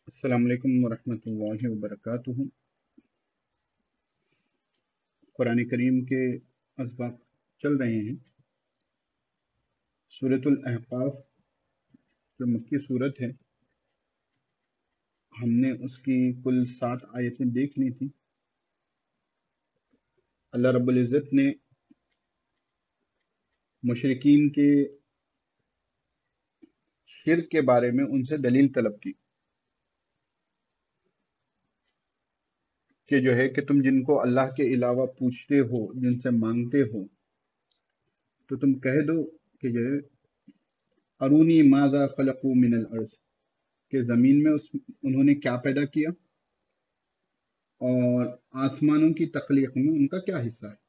السلام علیکم ورحمۃ اللہ وبرکاتہ۔ قرآن کریم کے اسباق چل رہے ہیں۔ سورۃ الاحقاف جو مکی صورت ہے، ہم نے اس کی کل 7 آیتیں دیکھ لی تھیں۔ اللہ رب العزت نے مشرکین کے شرک کے بارے میں ان سے دلیل طلب کی کہ جو ہے کہ تم جن کو اللہ کے علاوہ پوچھتے ہو، جن سے مانگتے ہو، تو تم کہہ دو کہ جو ہے ارونی ماذا خلقوا من الارض، کہ زمین میں انہوں نے کیا پیدا کیا اور آسمانوں کی تخلیق میں ان کا کیا حصہ ہے۔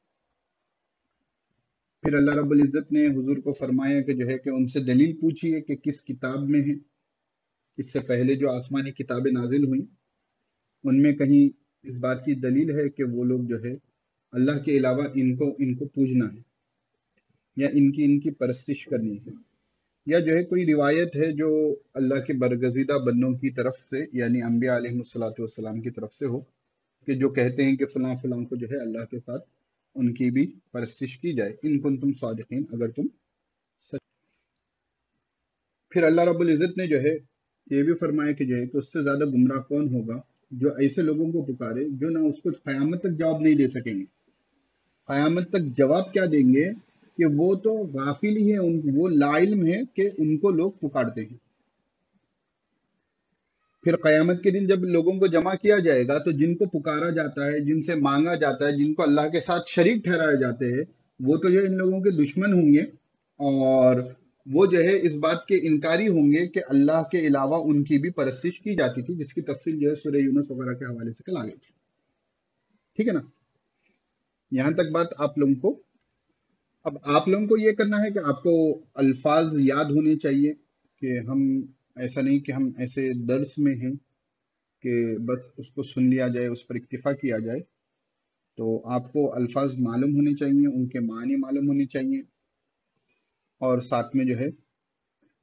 پھر اللہ رب العزت نے حضور کو فرمایا کہ جو ہے کہ ان سے دلیل پوچھیے کہ کس کتاب میں ہے، اس سے پہلے جو آسمانی کتابیں نازل ہوئیں ان میں کہیں اس بات کی دلیل ہے کہ وہ لوگ جو ہے اللہ کے علاوہ ان کو پوجنا ہے یا ان کی پرستش کرنی ہے، یا جو ہے کوئی روایت ہے جو اللہ کے برگزیدہ بندوں کی طرف سے یعنی انبیاء علیہ الصلاۃ والسلام کی طرف سے ہو، کہ جو کہتے ہیں کہ فلاں فلاں کو جو ہے اللہ کے ساتھ ان کی بھی پرستش کی جائے، ان کنتم صادقین، اگر تم سچ۔ پھر اللہ رب العزت نے جو ہے یہ بھی فرمایا کہ جو ہے کہ اس سے زیادہ گمراہ کون ہوگا جو ایسے لوگوں کو پکارے جو نہ اس کو قیامت تک جواب نہیں دے سکیں گے۔ قیامت تک جواب کیا دیں گے کہ وہ تو غافل ہی ہیں، وہ لا علم ہے کہ ان کو لوگ پکارتے ہیں۔ پھر قیامت کے دن جب لوگوں کو جمع کیا جائے گا تو جن کو پکارا جاتا ہے، جن سے مانگا جاتا ہے، جن کو اللہ کے ساتھ شریک ٹھہرائے جاتے ہیں، وہ تو جو ان لوگوں کے دشمن ہوں گے، اور وہ جو ہے اس بات کے انکاری ہوں گے کہ اللہ کے علاوہ ان کی بھی پرستش کی جاتی تھی، جس کی تفصیل جو ہے سورہ یونس وغیرہ کے حوالے سے کل آ گئی تھی۔ ٹھیک ہے نا؟ یہاں تک بات آپ لوگوں کو۔ اب آپ لوگوں کو یہ کرنا ہے کہ آپ کو الفاظ یاد ہونے چاہیے، کہ ہم ایسا نہیں کہ ہم ایسے درس میں ہیں کہ بس اس کو سن لیا جائے، اس پر اکتفا کیا جائے۔ تو آپ کو الفاظ معلوم ہونے چاہیے، ان کے معنی معلوم ہونے چاہیے، اور ساتھ میں جو ہے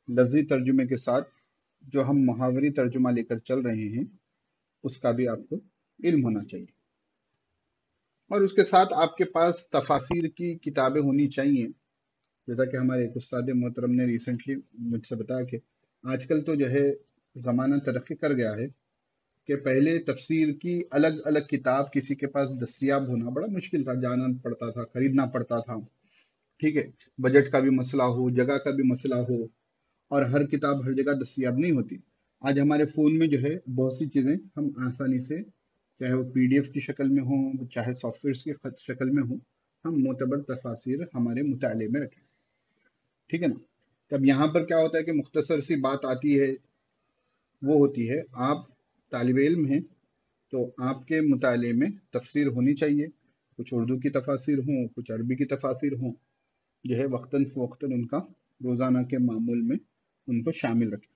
لفظی ترجمے کے ساتھ جو ہم محاوری ترجمہ لے کر چل رہے ہیں اس کا بھی آپ کو علم ہونا چاہیے، اور اس کے ساتھ آپ کے پاس تفاسیر کی کتابیں ہونی چاہیے۔ جیسا کہ ہمارے ایک استاد محترم نے ریسنٹلی مجھ سے بتایا کہ آج کل تو جو ہے زمانہ ترقی کر گیا ہے کہ پہلے تفسیر کی الگ الگ کتاب کسی کے پاس دستیاب ہونا بڑا مشکل تھا، جانا پڑتا تھا، خریدنا پڑتا تھا۔ ٹھیک ہے، بجٹ کا بھی مسئلہ ہو، جگہ کا بھی مسئلہ ہو، اور ہر کتاب ہر جگہ دستیاب نہیں ہوتی۔ آج ہمارے فون میں جو ہے بہت سی چیزیں ہم آسانی سے، چاہے وہ PDF کی شکل میں ہوں، چاہے سافٹ ویئرس کی شکل میں ہوں، ہم معتبر تفاسیر ہمارے مطالعے میں رکھیں۔ ٹھیک ہے نا؟ تب یہاں پر کیا ہوتا ہے کہ مختصر سی بات آتی ہے، وہ ہوتی ہے آپ طالب علم ہیں تو آپ کے مطالعے میں تفسیر ہونی چاہیے، کچھ اردو کی تفاسیر ہوں، کچھ عربی کی تفاسیر ہوں، جو ہے وقتاً فوقتاً ان کا روزانہ کے معمول میں ان کو شامل رکھیں۔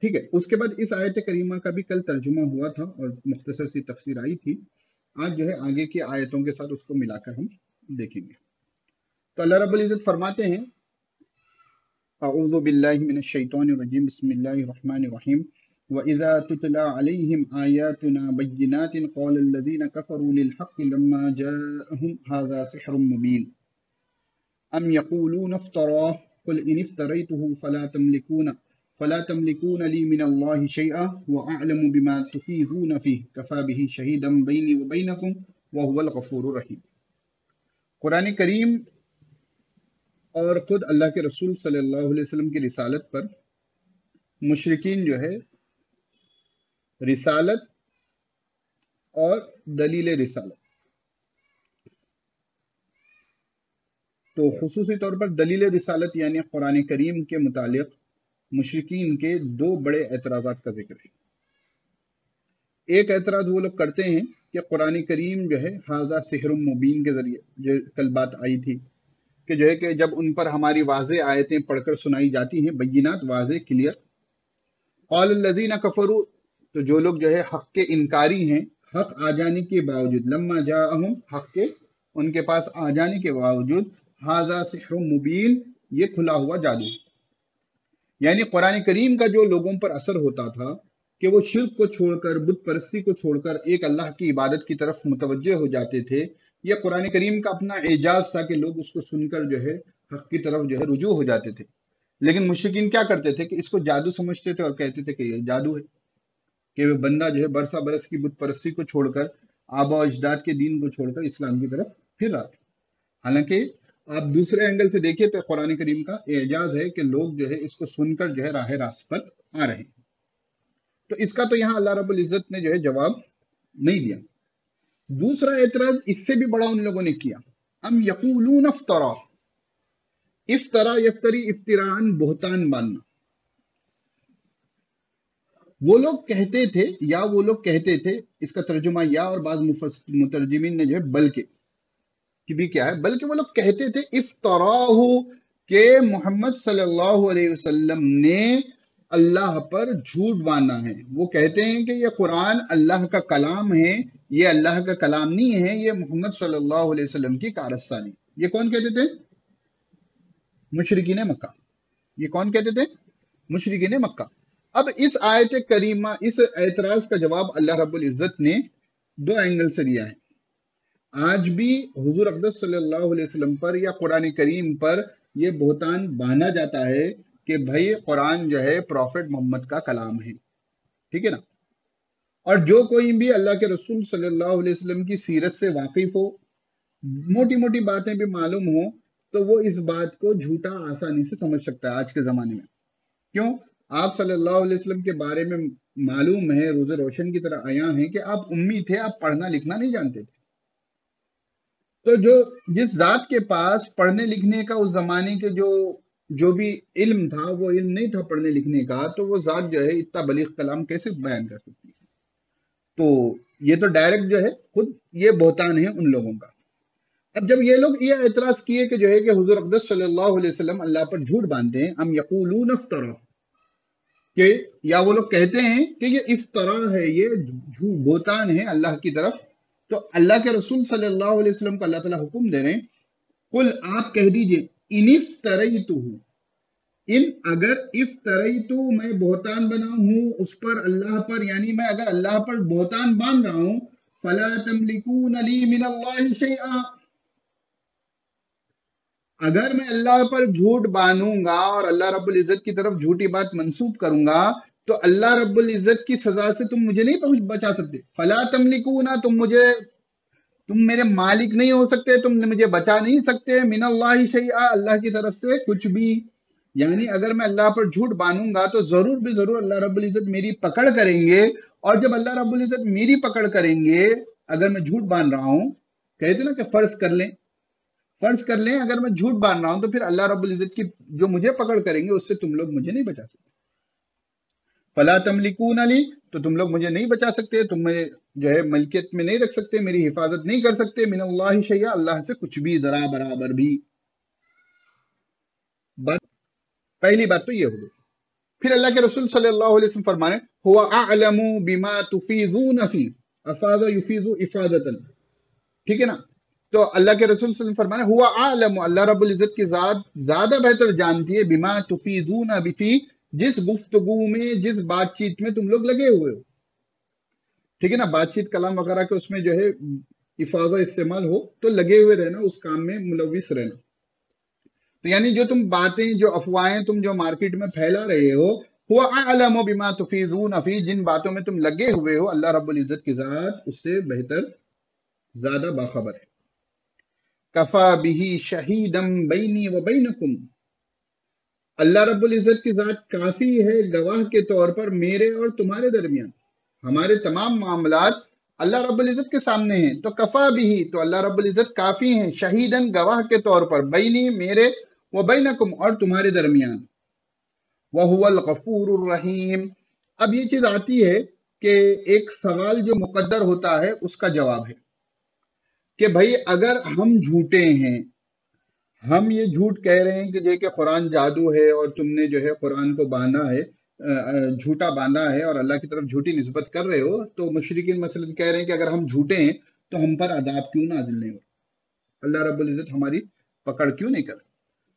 ٹھیک ہے، اس کے بعد اس آیت کریمہ کا بھی کل ترجمہ ہوا تھا اور مختصر سی تفسیر آئی تھی۔ آج جو ہے آگے کی آیتوں کے ساتھ اس کو ملا کر ہم دیکھیں گے۔ تو اللہ رب العزت فرماتے ہیں، اعوذ باللہ من الشیطان الرجیم، بسم اللہ الرحمن الرحیم، وَإِذَا تُتْلَى عَلَيْهِمْ آيَاتُنَا بَيِّنَاتٍ قَالَ الَّذِينَ كَفَرُوا لِلْحَقِّ لَمَّا جَاءَهُمْ هَذَا سِحْرٌ مُبِينٌ أَمْ يَقُولُونَ افْتَرَاهُ قُلْ إِنِ افْتَرَيْتُهُ فَلَا تَمْلِكُونَ لِي مِنَ اللَّهِ شَيْئًا وَأَعْلَمُ بِمَا تُفِيضُونَ فِيهِ كَفَى بِهِ شَهِيدًا بَيْنِي وَبَيْنَكُمْ وَهُوَ الْغَفُورُ الرَّحِيمُ۔ قرآن کریم اور خود اللہ کے رسول صلی اللہ علیہ وسلم کی رسالت پر مشرکین جو ہے رسالت اور دلیل رسالت، تو خصوصی طور پر دلیل رسالت یعنی قرآن کریم کے متعلق مشرکین کے 2 بڑے اعتراضات کا ذکر ہے۔ ایک اعتراض وہ لوگ کرتے ہیں کہ قرآن کریم جو ہے ھذا سحر مبین کے ذریعے، جو کل بات آئی تھی کہ جو ہے کہ جب ان پر ہماری واضح آیتیں پڑھ کر سنائی جاتی ہیں، بینات، واضح، کلیئر، قال الذین کفروا، تو جو لوگ جو ہے حق کے انکاری ہیں، حق آ جانے کے باوجود، لما جاءہم، حق کے ان کے پاس آ جانے کے باوجود، ھذا سحر مبین، یہ کھلا ہوا جادو، یعنی قرآن کریم کا جو لوگوں پر اثر ہوتا تھا کہ وہ शिर्क को छोड़कर, बुत परस्ती को छोड़कर एक अल्लाह की इबादत की तरफ मुतवज्जे हो जाते थे। यह कुरान करीम का अपना एजाज था कि लोग उसको सुनकर जो है हक की तरफ जो है रुजू हो जाते थे। लेकिन मुशरिकीन क्या करते थे कि इसको जादू समझते थे और कहते थे कि ये जादू है, कि वो बंदा जो है बरसा बरस की बुत परस्ती को छोड़कर, आबा अजदाद के दीन को छोड़कर इस्लाम की तरफ फिर रहा था। हालांकि आप दूसरे एंगल से देखिए तो कुरान करीम का एजाज है कि लोग जो है इसको सुनकर जो है राह रास्त पर आ रहे हैं। तो इसका तो यहाँ अल्लाह रब्बुल इज्जत ने जो है जवाब नहीं दिया। दूसरा एतराज इससे भी बड़ा उन लोगों ने किया, अम यकूलून इफ्तरा, इफ्तरा यफ्तरी इफ्तिरान, बोहतान बांधना। वो लोग कहते थे, या वो लोग कहते थे, इसका तर्जुमा या और बाज मुतरजिमीन ने जो है बल्कि कि भी क्या है, बल्कि वो लोग कहते थे इफ्तराहु, के मोहम्मद सल्लल्लाहु अलैहि वसल्लम ने अल्लाह पर झूठ बांधा है। वो कहते हैं कि ये कुरान अल्लाह का कलाम है, ये अल्लाह का कलाम नहीं है, ये मोहम्मद सल्लल्लाहु अलैहि वसल्लम की कारस्तानी। ये कौन कहते थे? मुशरिकीन मक्का। ये कौन कहते थे? मुशरिकीन मक्का। अब इस आयत करीमा, इस एतराज का जवाब अल्लाह रब्बुल इज्जत ने दो एंगल से दिया है। आज भी हुजूर अक़दस सल्लल्लाहु अलैहि वसल्लम पर या कुरान करीम पर यह बोहतान बांधा जाता है कि भाई कुरान जो है प्रॉफिट मोहम्मद का कलाम है, ठीक है ना। और जो कोई भी अल्लाह के रसूल सल्लल्लाहु अलैहि वसल्लम की सीरत से वाकिफ हो, मोटी मोटी बातें भी मालूम हो, तो वो इस बात को झूठा आसानी से समझ सकता है आज के जमाने में। क्यों? आप सल्लल्लाहु अलैहि वसल्लम के बारे में मालूम है, रोज़े रोशन की तरह आया है कि आप उम्मी थे, आप पढ़ना लिखना नहीं जानते थे। तो जिस जात के पास पढ़ने लिखने का उस जमाने के जो भी इल्म था, वो इल्म नहीं था पढ़ने लिखने का, तो वो जात जो है इतना बलीग कलाम कैसे बयान कर सकती है? तो ये तो डायरेक्ट जो है खुद ये बोहतान है उन लोगों का। अब जब ये लोग ये एतराज किए कि जो है कि हुजूर अक़दस सल्लल्लाहु अलैहि वसल्लम अल्लाह पर झूठ बांधते हैं, हम यकूलून इफ्तरा, कि या वो लोग कहते हैं कि ये इफ्तरा है, ये झूठ बोहतान है अल्लाह की तरफ, तो अल्लाह के रसूल सल्लल्लाहु अलैहि वसल्लम को अल्लाह ताला हुक्म दे रहे हैं, कुल आप कह दीजिए, इन इफ्तरैतुहु, इन अगर इफ्तरैतु, मैं बोहतान बना हूं उस पर अल्लाह पर, यानी मैं अगर अल्लाह पर बोहतान बांध रहा हूं, फला तमलिकून ली मिनल्लाहि शैआ, अगर मैं अल्लाह पर झूठ बांधूंगा और अल्लाह रब्बुल इज्जत की तरफ झूठी बात मंसूब करूंगा, तो अल्लाह रब्बुल इज्जत की सजा से तुम मुझे नहीं बचा सकते। फला तमलिकूना, तुम मेरे मालिक नहीं हो सकते, तुम मुझे बचा नहीं सकते, मिनल्लाहि शैआ, अल्लाह की तरफ से कुछ भी। यानी अगर मैं अल्लाह पर झूठ बांधूंगा तो जरूर भी जरूर अल्लाह रब्बुल इज्जत मेरी पकड़ करेंगे, और जब अल्लाह रब्बुल इज्जत मेरी पकड़ करेंगे, अगर मैं झूठ बांध रहा हूं, कहते ना कि फर्ज कर लें अगर मैं झूठ बांध रहा हूं, तो फिर अल्लाह रब्बुल इज्जत की जो मुझे पकड़ करेंगे उससे तुम लोग मुझे नहीं बचा सकते। फला तमलिकून अली, तो तुम लोग मुझे नहीं बचा सकते, तुम मुझे जो है मलकियत में नहीं रख सकते, मेरी हिफाजत नहीं कर सकते, मिनल्लाहि शैया, अल्लाह से कुछ भी, जरा बराबर भी। बात, पहली बात तो ये हो गई। फिर अल्लाह के रसूल सल्लल्लाहु अलैहि वसल्लम फरमाए, हुवा अअलमु बिमा तुफीज़ून फी, अफाज़ा युफीज़ु इफादतन, ठीक है ना। तो अल्लाह के रसूल सल्लल्लाहु अलैहि वसल्लम फरमाने, हुवा अअलमु, अल्लाह रब्बुल इज्जत की जात ज्यादा बेहतर जानती है, बिमा तुफीज़ून बिफी, जिस गुफ्तगू में, जिस बातचीत में तुम लोग लगे हुए हो, ठीक है ना। बातचीत कलाम वगैरह के उसमें जो है इफाजा इस्तेमाल हो, तो लगे हुए रहना, उस काम में मुलविस रहना। तो यानी जो तुम बातें, जो अफवाहें तुम जो मार्केट में फैला रहे हो, हुआ अअलमु बिमा तुफीज़ून फी, जिन बातों में तुम लगे हुए हो, अल्लाह रब्बुल इज्जत की जात उससे बेहतर, ज्यादा बाखबर है। कफा बिही शहीदम बैनी व बैनकुम, अल्लाह रब्बुल इज्जत की जात काफी है गवाह के तौर पर मेरे और तुम्हारे दरमियान, हमारे तमाम मामलात अल्लाह रब्बुल इज्जत के सामने हैं। तो कफा बिही, तो अल्लाह रब्बुल इज्जत काफी है, शहीदन, गवाह के तौर पर, बैनी, मेरे, व बैनकुम, और तुम्हारे दरमियान, व हुवल गफूरुर रहीम। अब ये चीज आती है कि एक सवाल जो मुकद्दर होता है उसका जवाब है कि भाई अगर हम झूठे हैं, हम ये झूठ कह रहे हैं कि जे कि कुरान जादू है और तुमने जो है कुरान को बांधा है, झूठा बांधा है और अल्लाह की तरफ झूठी निस्बत कर रहे हो, तो मुशरिकीन मसलन कह रहे हैं कि अगर हम झूठे हैं तो हम पर अदाब क्यों नाजिल नहीं हो, अल्लाह रब्बुल इज्जत हमारी पकड़ क्यों नहीं कर।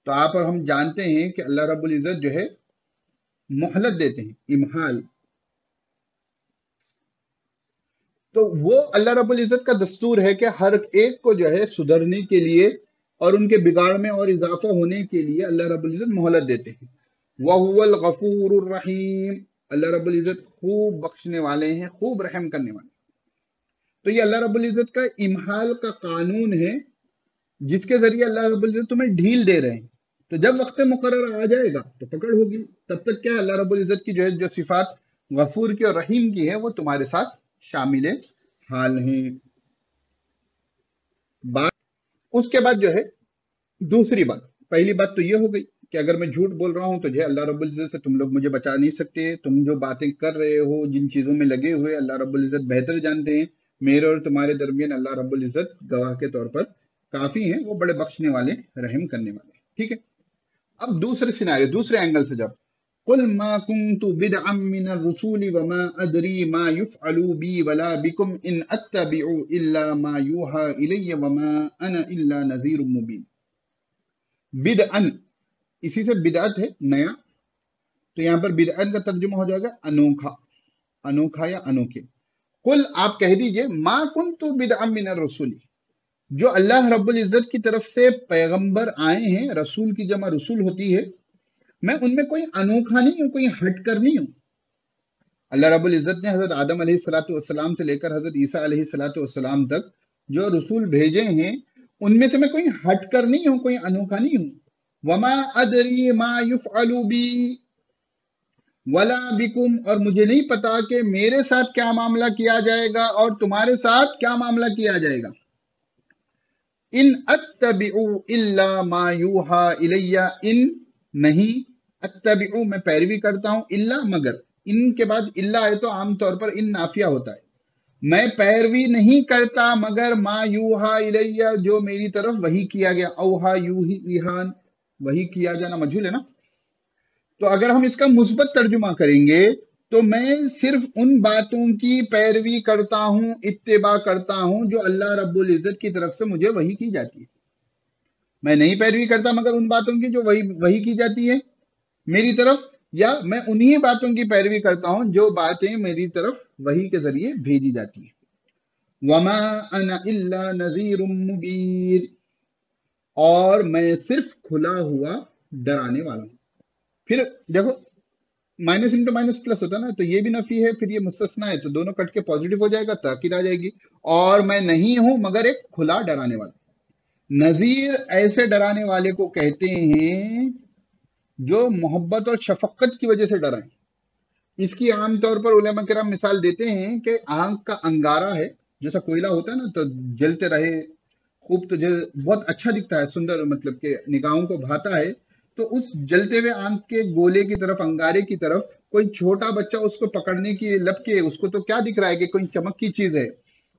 तो आप और हम जानते हैं कि अल्लाह रब्बुल इज्जत जो है मोहलत देते हैं, इमहाल, تو وہ اللہ رب العزت کا دستور ہے کہ ہر ایک کو جو ہے سدھرنے کے لیے اور ان کے بگاڑ میں اور اضافہ ہونے کے لیے اللہ رب العزت مہلت دیتے ہیں۔ وَهُوَ الْغَفُورُ الرَّحِيمُ، اللہ رب العزت خوب بخشنے والے ہیں، خوب رحم کرنے والے ہیں۔ تو یہ اللہ رب العزت کا امہال کا قانون ہے، جس کے ذریعے اللہ رب العزت تمہیں ڈھیل دے رہے ہیں۔ تو جب وقت مقرر آ جائے گا تو پکڑ ہوگی، تب تک کیا اللہ رب العزت کی جو صفات غفور کی اور رحیم کی ہے وہ تمہارے ساتھ شامل حال ہیں۔ بات اس کے بعد جو ہے دوسری بات، پہلی بات تو یہ ہو گئی کہ اگر میں جھوٹ بول رہا ہوں تو جو ہے اللہ رب العزت سے تم لوگ مجھے بچا نہیں سکتے، تم جو باتیں کر رہے ہو، جن چیزوں میں لگے ہوئے، اللہ رب العزت بہتر جانتے ہیں، میرے اور تمہارے درمیان اللہ رب العزت گواہ کے طور پر کافی ہیں، وہ بڑے بخشنے والے، رحم کرنے والے، ٹھیک ہے۔ اب دوسرے سیناریو، دوسرے اینگل سے، جب قل ما كنت بدعا من الرسول وما ادري ما يفعل بي ولا بكم ان اتبع الا ما يوحى الي وما انا الا نذير مبين۔ بدعا اسی سے بدعت ہے نیا، تو یہاں پر بدعت کا ترجمہ ہو جائے گا انوکھا، انوکھا یا انوکھے۔ قل آپ کہہ دیجئے ما كنت بدعا من الرسول، جو اللہ رب العزت کی طرف سے پیغمبر آئے ہیں، رسول کی جمع رسول ہوتی ہے، میں ان میں کوئی انوکھا نہیں ہوں، کوئی ہٹ کر نہیں ہوں۔ اللہ رب العزت نے حضرت آدم علیہ السلام سے لے کر حضرت عیسیٰ علیہ السلام تک جو رسول بھیجے ہیں، ان میں سے میں کوئی ہٹ کر نہیں ہوں، کوئی انوکھا نہیں ہوں۔ وما ادری ما یفعل بی ولا بکم، اور مجھے نہیں پتا کہ میرے ساتھ کیا معاملہ کیا جائے گا اور تمہارے ساتھ کیا معاملہ کیا جائے گا۔ ان اتبع الا ما یوحى الی، ان نہیں، اتبع میں پیروی کرتا ہوں، الا مگر، ان کے بعد الا ہے تو عام طور پر ان نافیہ ہوتا ہے، میں پیروی نہیں کرتا مگر ما یوحى الی، جو میری طرف وحی کیا گیا، اوحا یوحی ایحان، وحی کیا جانا مجہول ہے نا۔ تو اگر ہم اس کا مثبت ترجمہ کریں گے تو میں صرف ان باتوں کی پیروی کرتا ہوں، اتباع کرتا ہوں جو اللہ رب العزت کی طرف سے مجھے وحی کی جاتی ہے۔ میں نہیں پیروی کرتا مگر ان باتوں کی جو وحی کی جاتی ہے میری طرف، یا میں انہی باتوں کی پیروی کرتا ہوں جو باتیں میری طرف وحی کے ذریعے بھیجی جاتی ہیں۔ وما انا الا نذیر مبین، اور میں صرف کھلا ہوا ڈرانے والا ہوں۔ پھر دیکھو، مائنس انٹو مائنس پلس ہوتا ہے نا، تو یہ بھی نفی ہے، پھر یہ مستثنا ہے، تو دونوں کٹ کے پازیٹو ہو جائے گا، تاکید آ جائے گی۔ اور میں نہیں ہوں مگر ایک کھلا ڈرانے والا۔ نذیر ایسے ڈرانے والے کو کہتے ہیں جو محبت اور شفقت کی وجہ سے ڈرائیں۔ اس کی عام طور پر علماء کرام مثال دیتے ہیں کہ آنکھ کا انگارہ ہے، جیسا کوئلہ ہوتا ہے نا، تو جلتے رہے خوب، تو بہت اچھا دکھتا ہے، سندر، مطلب کہ نگاہوں کو بھاتا ہے، تو اس جلتے ہوئے آنکھ کے گولے کی طرف، انگارے کی طرف کوئی چھوٹا بچہ اس کو پکڑنے کی لپ کے، اس کو تو کیا دکھ رہا ہے کہ کوئی چمک کی چیز ہے،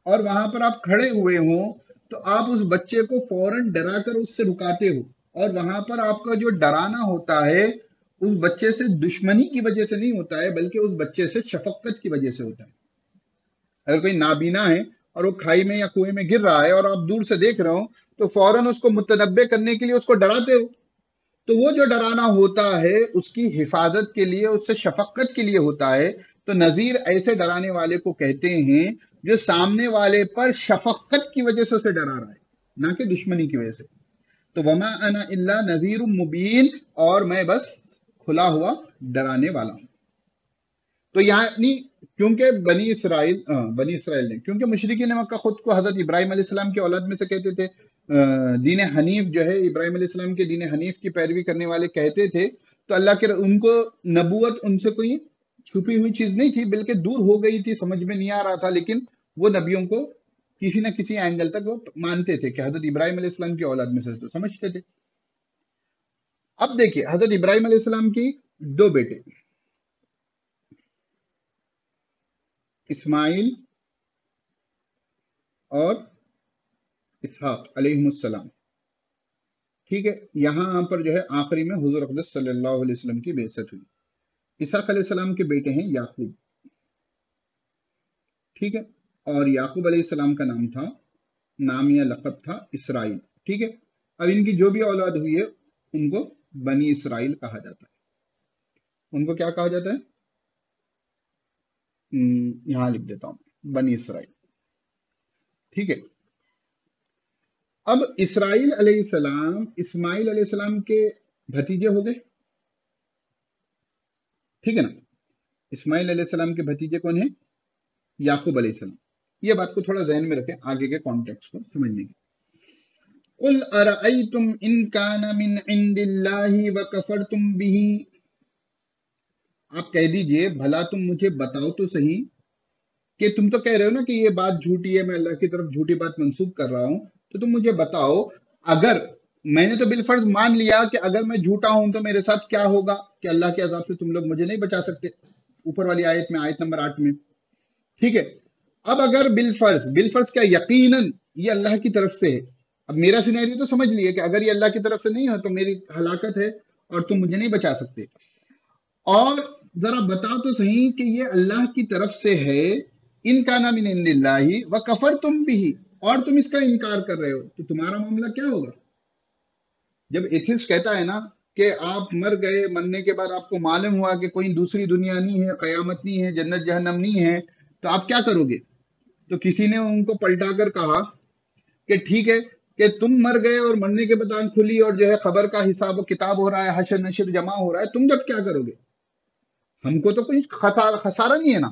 اور وہاں پر آپ کھڑے ہوئے ہوں تو آپ اس بچے کو فوراً ڈرا کر اس سے رکاتے ہو، اور وہاں پر آپ کا جو ڈرانا ہوتا ہے اس بچے سے دشمنی کی وجہ سے نہیں ہوتا ہے، بلکہ اس بچے سے شفقت کی وجہ سے ہوتا ہے۔ اگر کوئی نابینا ہے اور وہ کھائی میں یا کنویں میں گر رہا ہے اور آپ دور سے دیکھ رہے ہو تو فوراً اس کو متنبع کرنے کے لیے اس کو ڈراتے ہو، تو وہ جو ڈرانا ہوتا ہے اس کی حفاظت کے لیے، اس سے شفقت کے لیے ہوتا ہے۔ تو نذیر ایسے ڈرانے والے کو کہتے ہیں جو سامنے والے پر شفقت کی وجہ سے اسے ڈرا رہا ہے، نہ کہ دشمنی کی وجہ سے۔ تو وما انا الا نذیر مبین، اور میں بس کھلا ہوا ڈرانے والا ہوں۔ تو یعنی کیونکہ بنی اسرائیل نے، کیونکہ مشرکین مکہ خود کو حضرت ابراہیم علیہ السلام کی اولاد میں سے کہتے تھے، دین حنیف جو ہے، ابراہیم علیہ السلام کے دین حنیف کی پیروی کرنے والے کہتے تھے، تو اللہ کے ان کو نبوت ان سے کوئی چھپی ہوئی چیز نہیں تھی، بلکہ دور ہو گئی تھی، سمجھ میں نہیں آ رہا تھا، لیکن وہ نبیوں کو کسی نہ کسی اینگل تک وہ مانتے تھے کہ حضرت ابراہیم علیہ السلام کی اولاد میں سے، تو سمجھتے تھے۔ اب دیکھیے، حضرت ابراہیم علیہ السلام کی دو بیٹے، اسماعیل اور اسحاق علیہ السلام، ٹھیک ہے۔ یہاں پر جو ہے آخری میں حضور اقدس صلی اللہ علیہ وسلم کی بعثت ہوئی۔ اسحاق علیہ السلام کے بیٹے ہیں یعقوب، ٹھیک ہے، اور یعقوب علیہ السلام کا نام یا لقب تھا اسرائیل، ٹھیک ہے۔ اب ان کی جو بھی اولاد ہوئی ہے ان کو بنی اسرائیل کہا جاتا ہے۔ ان کو کیا کہا جاتا ہے؟ یہاں لکھ دیتا ہوں، بنی اسرائیل۔ ठीक है। अब इसराइल अलैहिस्सलाम इस्माइल अलैहिस्सलाम के भतीजे हो गए, ठीक है ना। इस्माइल अलैहिस्सलाम के भतीजे कौन है? याकूब अलैहिस्सलाम। ये बात को थोड़ा ज़हन में रखें आगे के कॉन्टेक्स्ट को समझने के। कुल अरअयतुम इन कान मिन इंदिल्लाहि व कफरतुम बिही, आप कह दीजिए भला तुम मुझे बताओ तो सही कि तुम तो कह रहे हो ना कि ये बात झूठी है, मैं अल्लाह की तरफ झूठी बात मंसूब कर रहा हूं, तो तुम मुझे बताओ, अगर मैंने तो बिलफर्ज मान लिया कि अगर मैं झूठा हूं तो मेरे साथ क्या होगा, कि अल्लाह के अजाब से तुम लोग मुझे नहीं बचा सकते, ऊपर वाली आयत में, आयत नंबर 8 में, ठीक है। अब अगर बिलफर्ज, बिलफर्ज क्या, यकीनन ये अल्लाह की तरफ से है, अब मेरा सिनेरियो तो समझ लिए कि अगर ये अल्लाह की तरफ से नहीं है तो मेरी हलाकत है और तुम मुझे नहीं बचा सकते, और जरा बताओ तो सही कि ये अल्लाह की तरफ से है, इन काना मिन इंदिल्लाहि व कफर तुम भी, और तुम इसका इनकार कर रहे हो, तो तुम्हारा मामला क्या होगा? जब एथिस्ट कहता है ना कि आप मर गए, मरने के बाद आपको मालूम हुआ कि कोई दूसरी दुनिया नहीं है, कयामत नहीं है, जन्नत जहन्नम नहीं है, तो आप क्या करोगे? तो किसी ने उनको पलटाकर कहा कि ठीक है कि तुम मर गए और मरने के बाद आंख खुली और जो है खबर का हिसाब व किताब हो रहा है, हशर नशर जमा हो रहा है, तुम जब क्या करोगे? हमको तो कोई खसारा नहीं है ना,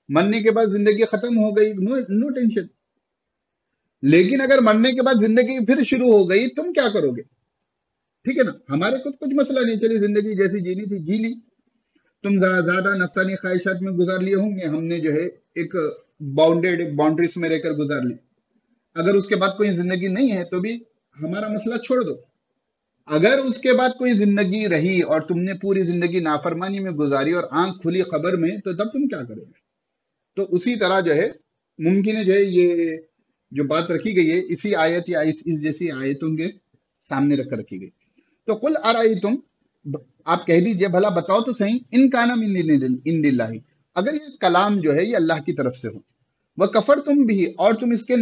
मरने के बाद जिंदगी खत्म हो गई, नो नो टेंशन। लेकिन अगर मरने के बाद जिंदगी फिर शुरू हो गई, तुम क्या करोगे? ठीक है ना, हमारे कुछ मसला नहीं, चलिए जिंदगी जैसी जीनी थी जी ली, तुम ज्यादा नफसानी ख्वाहिशात में गुजार लिए होंगे, हमने जो है एक बाउंडेड बाउंड्रीज में रहकर गुजार ली। अगर उसके बाद कोई जिंदगी नहीं है तो भी हमारा मसला छोड़ दो। अगर उसके बाद कोई जिंदगी रही और तुमने पूरी जिंदगी नाफरमानी में गुजारी और आंख खुली खबर में, तो तब तुम क्या करोगे? तो उसी तरह जो है मुमकिन है जो है ये जो बात रखी गई है इसी आयत या इस जैसी आयतों के सामने रख कर रखी गई। तो कुल अराई तुम, आप कह दीजिए भला बताओ तो सही, इन काना मिन इंदिल्लाहि, अगर ये कलाम जो है ये अल्लाह की तरफ से हो, वह कफर तुम भी, और तुम इसके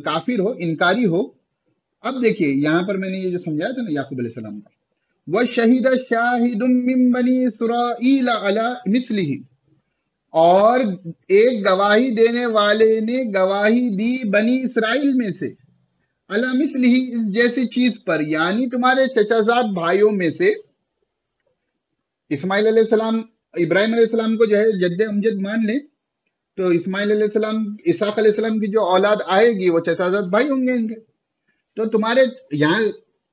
काफिर हो, इनकारी हो। अब देखिए यहां पर मैंने ये जो समझाया था ना याकूब अलैहिस्सलाम का, वह शहीद शाहिदुम मिन बनी इसराईल अला मिस्लिही, और एक गवाही देने वाले ने गवाही दी बनी इसराइल में से, अला मिस्लिही, इस जैसी चीज पर, यानी तुम्हारे चचाजाद भाइयों में से। इस्माइल अलैहिस्सलाम इब्राहिम अलैहिस्सलाम को जो है जद्दे अमजद मान ले, तो इस्माइल अलैहिस्सलाम इसहाक अलैहिस्सलाम की जो औलाद आएगी वो चचाजाद भाई होंगे इनके। तो तुम्हारे यहाँ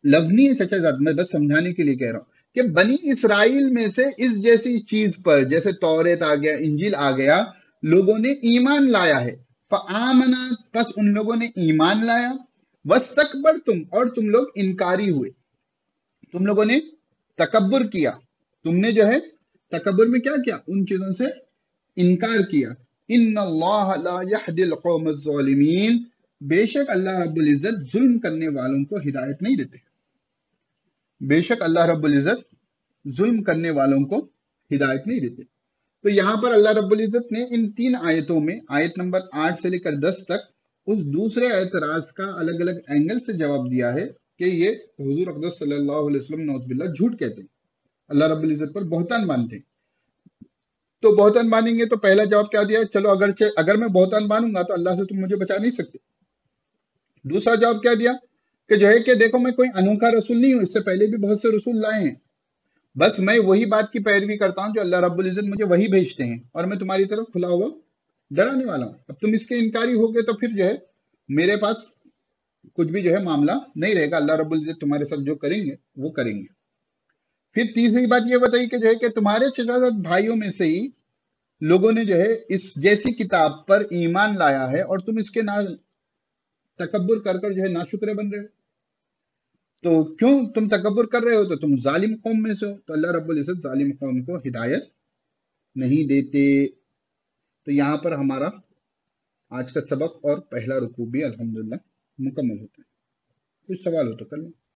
लफ्ज नहीं है चचाजाद, मैं बस समझाने के लिए कह रहा हूं कि बनी इसराइल में से इस जैसी चीज पर, जैसे तौरेत आ गया, इंजील आ गया, लोगों ने ईमान लाया है, फआमना, बस उन लोगों ने ईमान लाया, वस्तकबर तुम, और तुम लोग इनकारी हुए, तुम लोगों ने तकब्बुर किया, तुमने जो है तकब्बुर में क्या किया, उन चीजों से इनकार किया। इन्नल्लाह ला यहदिल कौमज़ ज़ालिमीन, बेशक अल्लाह रब्बुल इज्जत जुल्म करने वालों को हिदायत नहीं देते, बेशक अल्लाह रब्बुल इज्जत जुल्म करने वालों को हिदायत नहीं देते। तो यहां पर अल्लाह रब्बुल इज्जत ने इन 3 आयतों में, आयत नंबर 8 से लेकर 10 तक, उस दूसरे एतराज का अलग अलग एंगल से जवाब दिया है कि ये हुजूर अक़दस सल्लल्लाहु अलैहि वसल्लम नौज़ुबिल्लाह झूठ कहते हैं, अल्लाह रब्बुल इज्जत पर बहतान मानते हैं। तो बहतान मानेंगे तो पहला जवाब क्या दिया, चलो अगर मैं बहतान मानूंगा तो अल्लाह से तुम मुझे बचा नहीं सकते। दूसरा जवाब क्या दिया कि जो है कि देखो मैं कोई अनोखा रसूल नहीं हूं, इससे पहले भी बहुत से रसूल लाए हैं, बस मैं वही बात की पैरवी करता हूं जो अल्लाह रब्बुल इज्जत मुझे वही भेजते हैं, और मैं तुम्हारी तरफ खुला हुआ डराने वाला हूं। अब तुम इसके इनकारी हो गए तो फिर जो है मेरे पास कुछ भी जो है मामला नहीं रहेगा, अल्लाह रब्बुल इज्जत तुम्हारे साथ जो करेंगे वो करेंगे। फिर तीसरी बात ये बताई कि जो है कि तुम्हारे चचाजाद भाइयों में से ही लोगों ने जो है इस जैसी किताब पर ईमान लाया है, और तुम इसके ना तकब्बुर कर कर जो है नाशुक्रे बन रहे हो। तो क्यों तुम तकब्बुर कर रहे हो, तो तुम जालिम कौम में से हो, तो अल्लाह रब्बुल इज्जत जालिम कौम को हिदायत नहीं देते। तो यहाँ पर हमारा आज का सबक और पहला रुकू भी अल्हम्दुलिल्लाह मुकम्मल होता है। कुछ सवाल हो तो कर लो।